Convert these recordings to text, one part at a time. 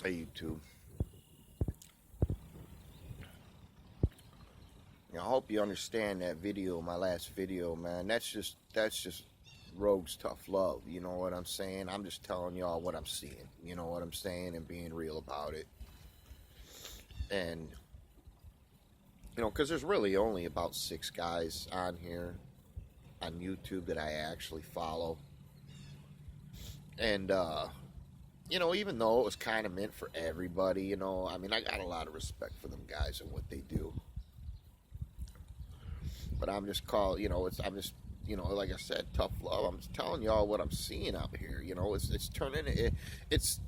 Hey YouTube. I hope you understand that video, my last video, man. That's just Rogue's tough love. You know what I'm saying? I'm just telling y'all what I'm seeing. You know what I'm saying, and being real about it. And because there's really only about 6 guys on here on YouTube that I actually follow. And even though it was kind of meant for everybody, I mean, I got a lot of respect for them guys and what they do. But I'm just I'm just, like I said, tough love. I'm just telling y'all what I'm seeing out here. It's turning it's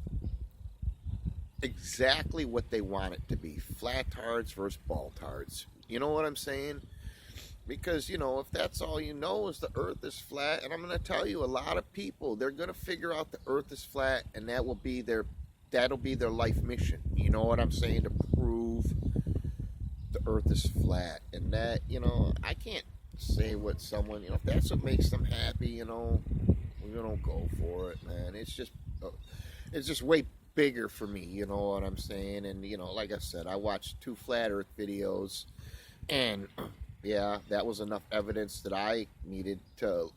exactly what they want it to be. Flatards versus baltards. You know what I'm saying? Because, if that's all you know is the earth is flat, and I'm going to tell you, a lot of people, they're going to figure out the earth is flat, and that'll be their life mission. You know what I'm saying? To prove the earth is flat. And that, I can't say what someone, if that's what makes them happy, we're going to go for it, man. It's just way bigger for me, you know what I'm saying? And, like I said, I watched 2 flat earth videos, and yeah, that was enough evidence that I needed to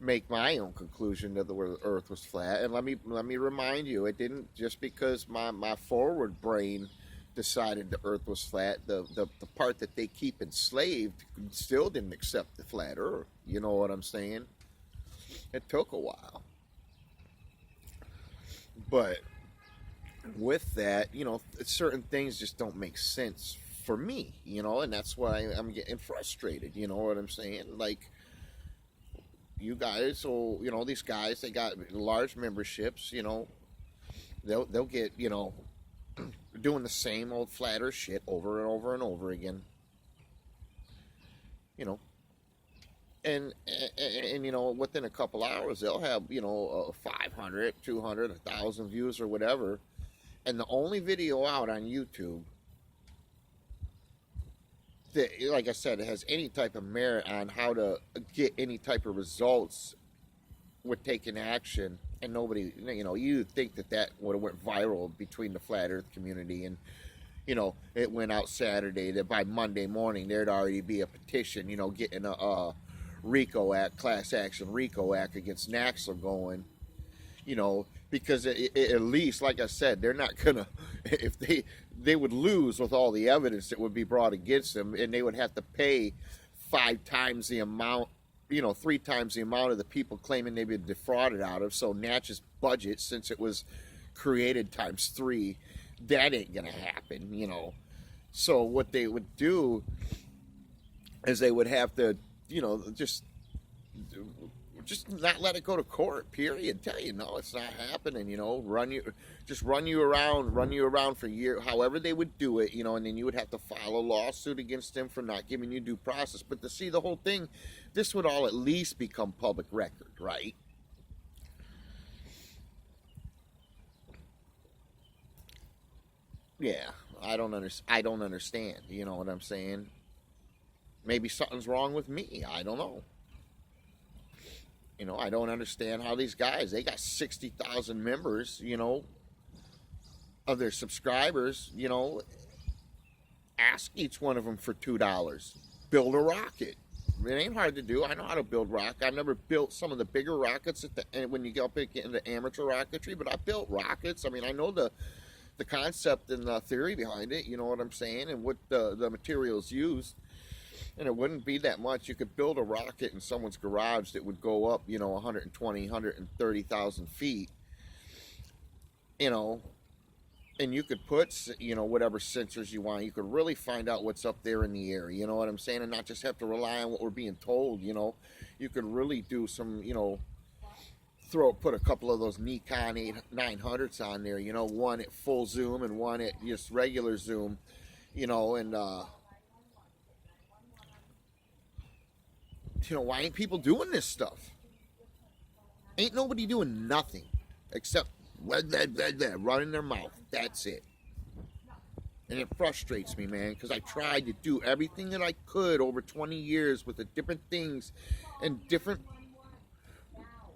make my own conclusion that the earth was flat. And let me remind you, it didn't just because my forward brain decided the earth was flat. The part that they keep enslaved still didn't accept the flat earth. You know what I'm saying? It took a while. But with that, certain things just don't make sense for me, and that's why I'm getting frustrated. You know what I'm saying? Like, you guys, so these guys, they got large memberships. They'll get doing the same old flat earth shit over and over and over again. You know, and within a couple hours they'll have 500, 200, 1,000 views or whatever, and the only video out on YouTube that, like I said, it has any type of merit on how to get any type of results with taking action. And nobody, you'd think that would have went viral between the flat earth community, and it went out Saturday, that by Monday morning there'd already be a petition, getting a RICO Act, class action RICO Act against Naxal going, because at least, like I said, they're not gonna, if they would lose with all the evidence that would be brought against them, and they would have to pay 5 times the amount, 3 times the amount of the people claiming they've been defrauded out of. So Natch's budget, since it was created times 3, that ain't gonna happen. So what they would do is they would have to, just not let it go to court. Period. Tell you no, it's not happening. Run you around for years. However they would do it. And then you would have to file a lawsuit against them for not giving you due process. But to see the whole thing, this would all at least become public record, right? Yeah, I don't understand. You know what I'm saying? Maybe something's wrong with me. I don't know. I don't understand how these guys, they got 60,000 members, of their subscribers, ask each one of them for $2. Build a rocket. It ain't hard to do. I know how to build rockets. I've never built some of the bigger rockets when you get up into amateur rocketry, but I built rockets. I mean, I know the concept and the theory behind it, you know what I'm saying, and what the materials used. And it wouldn't be that much. You could build a rocket in someone's garage that would go up, 120, 130,000 feet, and you could put, whatever sensors you want. You could really find out what's up there in the air, you know what I'm saying, and not just have to rely on what we're being told. You could really do some, put a couple of those Nikon 900s on there, one at full zoom and one at just regular zoom, and why ain't people doing this stuff? Ain't nobody doing nothing except running their mouth. That's it. And it frustrates me, man, because I tried to do everything that I could over 20 years with the different things and different,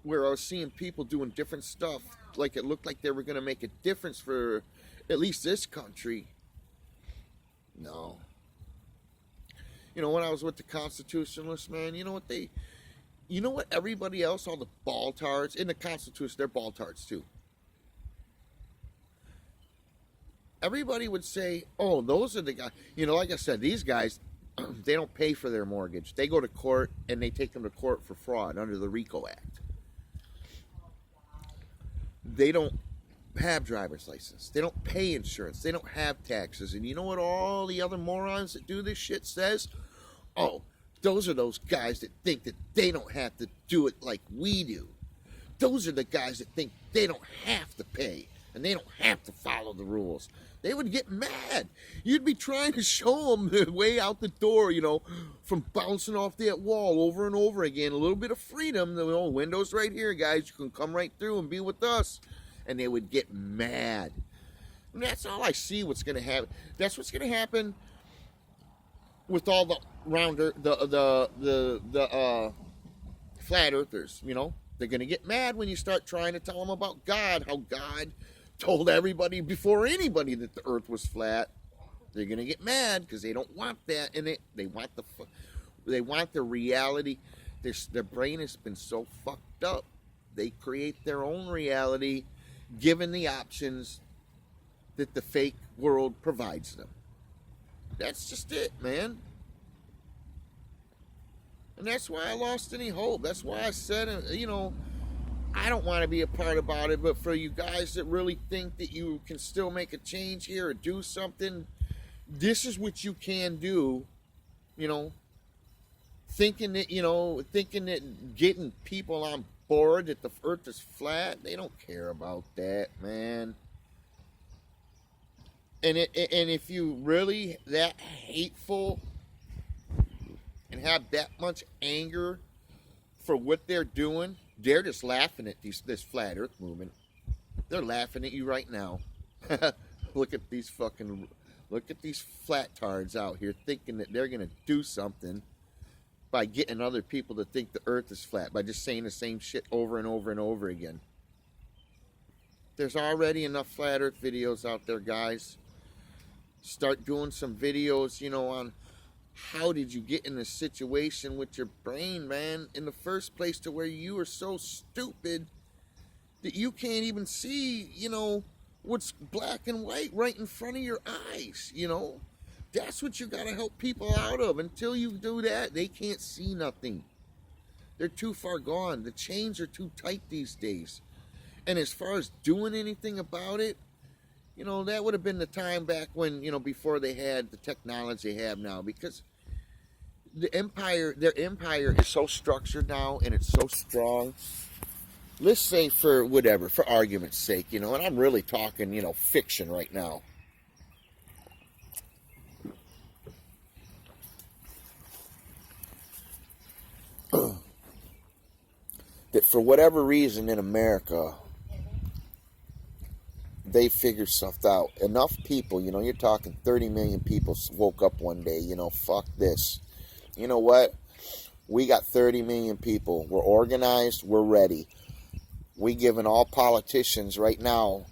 where I was seeing people doing different stuff like they were going to make a difference for at least this country. No. You know, when I was with the Constitutionalists, man, you know what everybody else, all the baltards in the Constitution, they're baltards too. Everybody would say, oh, those are the guys. You know, like I said, these guys, they don't pay for their mortgage. They go to court and they take them to court for fraud under the RICO Act. They don't have driver's license. They don't pay insurance. They don't have taxes. And you know what all the other morons that do this shit says? Oh, those are those guys that think that they don't have to do it like we do. Those are the guys that think they don't have to pay and they don't have to follow the rules. They would get mad. You'd be trying to show them the way out the door, you know, from bouncing off that wall over and over again. A little bit of freedom. The old window's right here, guys. You can come right through and be with us. And they would get mad. And that's all I see what's going to happen. That's what's going to happen with all the flat earthers, you know. They're going to get mad when you start trying to tell them about God, how God told everybody before anybody that the earth was flat. They're going to get mad because they don't want that in it. They want the reality. Their brain has been so fucked up. They create their own reality given the options that the fake world provides them. That's just it, man. And that's why I lost any hope. That's why I said, you know, I don't want to be a part about it, but for you guys that really think that you can still make a change here or do something, this is what you can do, you know, thinking that getting people on board that the earth is flat, they don't care about that, man. And if you really that hateful and have that much anger for what they're doing, they're just laughing at this flat earth movement. They're laughing at you right now. Look at these flat tards out here thinking that they're gonna do something by getting other people to think the earth is flat, by just saying the same shit over and over and over again. There's already enough flat earth videos out there, guys. Start doing some videos, you know, on how did you get in this situation with your brain, man, in the first place, to where you are so stupid that you can't even see, you know, what's black and white right in front of your eyes, you know. That's what you got to help people out of. Until you do that, they can't see nothing. They're too far gone. The chains are too tight these days. And as far as doing anything about it, you know, that would have been the time back when, you know, before they had the technology they have now. Because their empire is so structured now and it's so strong. Let's say for argument's sake, you know, and I'm really talking, you know, fiction right now. That for whatever reason in America, they figured stuff out. Enough people, you know, you're talking 30 million people woke up one day, you know, fuck this. You know what? We got 30 million people. We're organized. We're ready. We giving all politicians right now,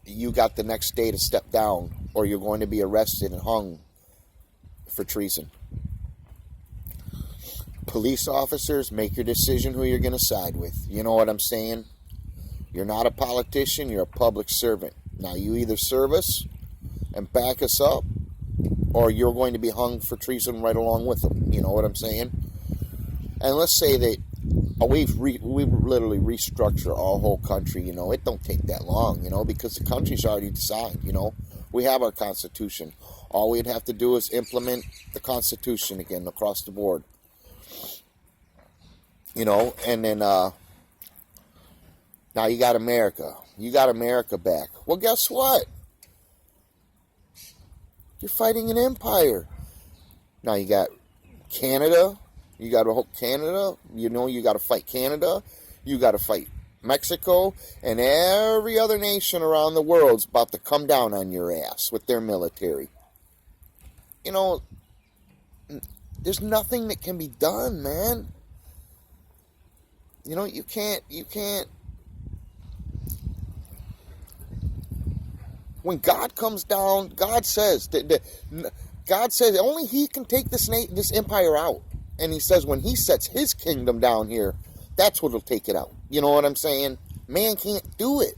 you got the next day to step down or you're going to be arrested and hung for treason. Police officers, make your decision who you're going to side with. You know what I'm saying? You're not a politician, you're a public servant. Now, you either serve us and back us up, or you're going to be hung for treason right along with them. You know what I'm saying? And let's say that we've literally restructured our whole country. You know, it don't take that long, you know, because the country's already designed, you know. We have our Constitution. All we'd have to do is implement the Constitution again across the board. You know, and then now you got America. You got America back. Well, guess what? You're fighting an empire. Now you got Canada. You got to Canada. You know, you got to fight Canada. You got to fight Mexico. And every other nation around the world's about to come down on your ass with their military. You know, there's nothing that can be done, man. You know, you can't When God comes down, God says only He can take this empire out. And He says when He sets His kingdom down here, that's what will take it out. You know what I'm saying? Man can't do it.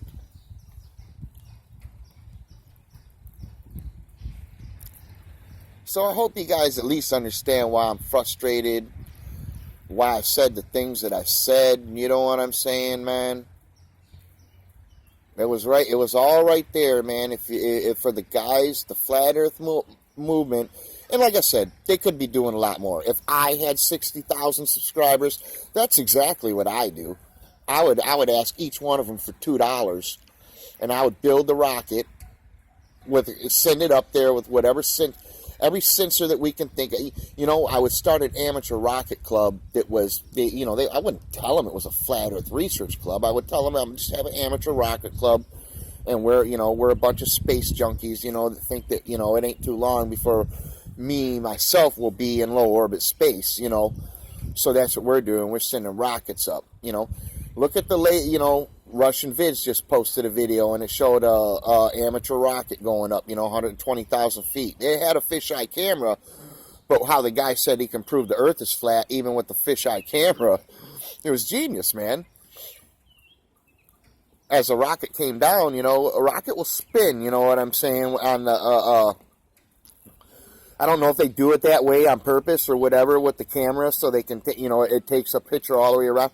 So I hope you guys at least understand why I'm frustrated, why I said the things that I said. You know what I'm saying, man? It was right. It was all right there, man. If for the guys, the flat Earth movement, and like I said, they could be doing a lot more. If I had 60,000 subscribers, that's exactly what I do. I would ask each one of them for $2, and I would build the rocket send it up there with every sensor that we can think of. You know, I would start an amateur rocket club that was, I wouldn't tell them it was a flat Earth research club. I would tell them I'm just have an amateur rocket club, and we're a bunch of space junkies, that think that, it ain't too long before myself will be in low orbit space, So that's what we're doing. We're sending rockets up, Look at the Russian Vids just posted a video, and it showed a amateur rocket going up, 120,000 feet. They had a fisheye camera, but how the guy said he can prove the Earth is flat even with the fisheye camera, it was genius, man. As a rocket came down, a rocket will spin, you know what I'm saying, on the, I don't know if they do it that way on purpose or whatever with the camera so they can, it takes a picture all the way around.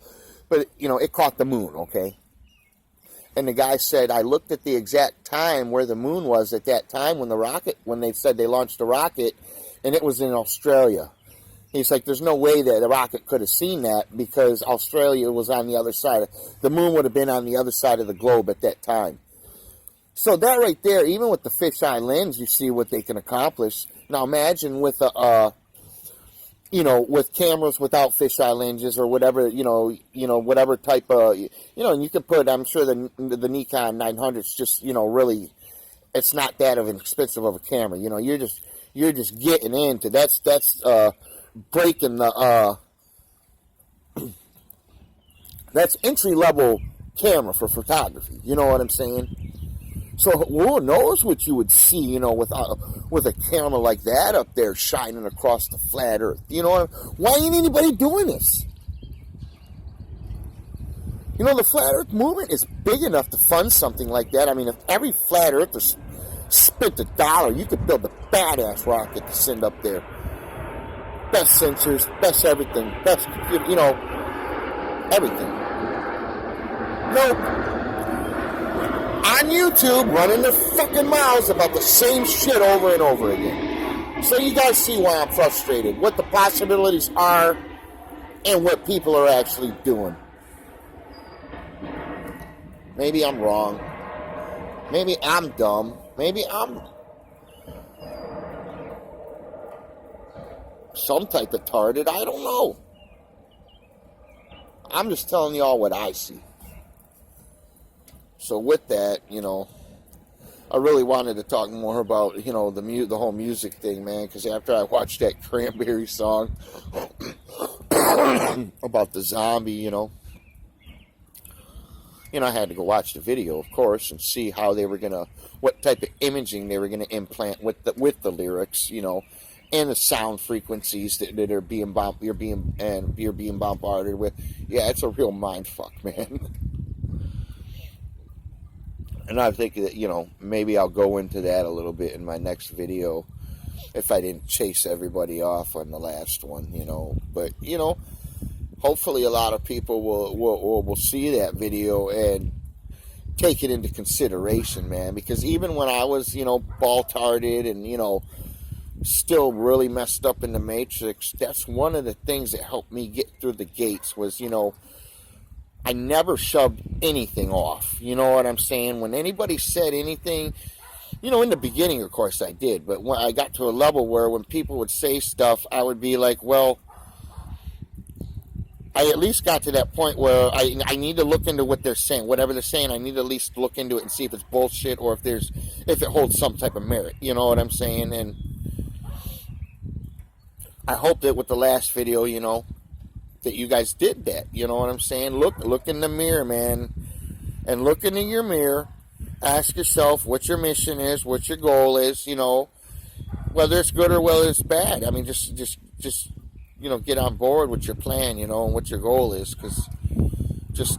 But, it caught the moon, okay? And the guy said, I looked at the exact time where the moon was at that time when they said they launched the rocket, and it was in Australia. He's like, there's no way that the rocket could have seen that because Australia was on the other side. The moon would have been on the other side of the globe at that time. So that right there, even with the fisheye lens, you see what they can accomplish. Now imagine with with cameras without fisheye lenses or whatever, whatever type of, and you could put, I'm sure the Nikon 900's just, really, it's not that of an expensive of a camera. You're just getting into, that's breaking the, that's entry level camera for photography. You know what I'm saying? So who knows what you would see, with a camera like that up there shining across the flat Earth. Why ain't anybody doing this? The flat Earth movement is big enough to fund something like that. I mean, if every flat Earther spent $1, you could build a badass rocket to send up there. Best sensors, best everything, best computer, everything. Nope. On YouTube, running their fucking mouths about the same shit over and over again. So you guys see why I'm frustrated, what the possibilities are, and what people are actually doing. Maybe I'm wrong. Maybe I'm dumb. Maybe I'm some type of tarded. I don't know. I'm just telling y'all what I see. So with that, I really wanted to talk more about, the whole music thing, man, because after I watched that Cranberry song about the zombie, I had to go watch the video, of course, and see how they were what type of imaging they were gonna implant with the lyrics, and the sound frequencies that are you're being bombarded with. Yeah, it's a real mind fuck, man. And I think that, maybe I'll go into that a little bit in my next video if I didn't chase everybody off on the last one, But, hopefully a lot of people will see that video and take it into consideration, man. Because even when I was, ball-tarded and, still really messed up in the Matrix, that's one of the things that helped me get through the gates was, I never shoved anything off. You know what I'm saying? When anybody said anything, in the beginning, of course, I did. But when I got to a level where when people would say stuff, I would be like, well, I at least got to that point where I need to look into what they're saying. Whatever they're saying, I need to at least look into it and see if it's bullshit or if it holds some type of merit. You know what I'm saying? And I hope that with the last video, that you guys did that. You know what I'm saying? Look in the mirror, man. And look into your mirror Ask yourself what your mission is, what your goal is, whether it's good or whether it's bad. I mean, just get on board with your plan, and what your goal is, because just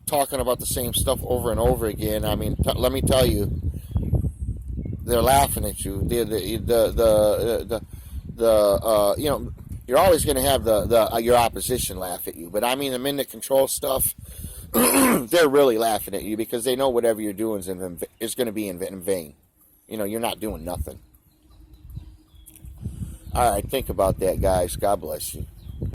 talking about the same stuff over and over again, I mean, let me tell you, they're laughing at you. You're always going to have your opposition laugh at you. But I mean, the minute control stuff, they're really laughing at you because they know whatever you're doing is going to be in vain. You're not doing nothing. All right, think about that, guys. God bless you.